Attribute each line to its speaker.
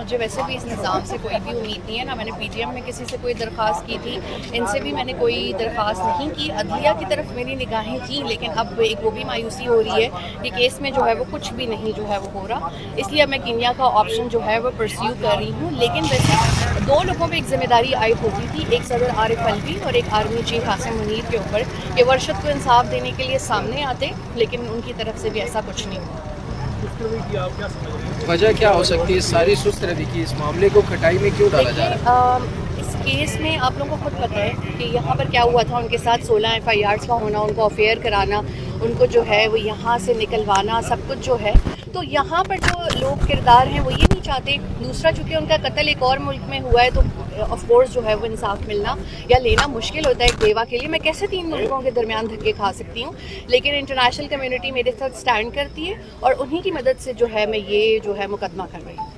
Speaker 1: मुझे वैसे भी इस निज़ाम से कोई भी उम्मीद नहीं है, ना मैंने PTM में किसी से कोई दरख्वास्त की थी, इनसे भी मैंने कोई दरख्वास्त नहीं की। अदलिया की तरफ मेरी निगाहें थी, लेकिन अब एक वो भी मायूसी हो रही है कि केस में जो है वो कुछ भी नहीं जो है वो हो रहा, इसलिए मैं कीनिया का ऑप्शन जो है वो परस्यू कर रही हूँ। लेकिन वैसे 2 लोगों पर एक जिम्मेदारी आयद होती थी, एक सदर आरिफ अलवी और एक आर्मी चीफ आसिम मुनीर के ऊपर, कि वर्षद को इंसाफ देने के लिए सामने आते, लेकिन उनकी तरफ से भी ऐसा कुछ नहीं हुआ।
Speaker 2: वजह क्या हो सकती है सारी सुस्त रवि की, इस मामले को खटाई में क्यों डाला जा रहा है?
Speaker 1: इस केस में आप लोगों को खुद पता है कि यहाँ पर क्या हुआ था। उनके साथ 16 FIRs का होना, उनको अफेयर कराना, उनको जो है वो यहाँ से निकलवाना, सब कुछ जो है। तो यहाँ पर जो लोग किरदार हैं वो ये नहीं चाहते। दूसरा, चूँकि उनका कत्ल एक और मुल्क में हुआ है, तो ऑफ कोर्स जो है वो इंसाफ मिलना या लेना मुश्किल होता है एक बेवा के लिए। मैं कैसे 3 मुल्कों के दरमियान धक्के खा सकती हूँ? लेकिन इंटरनेशनल कम्युनिटी मेरे साथ स्टैंड करती है और उन्हीं की मदद से जो है मैं ये जो है मुकदमा कर रही हूँ।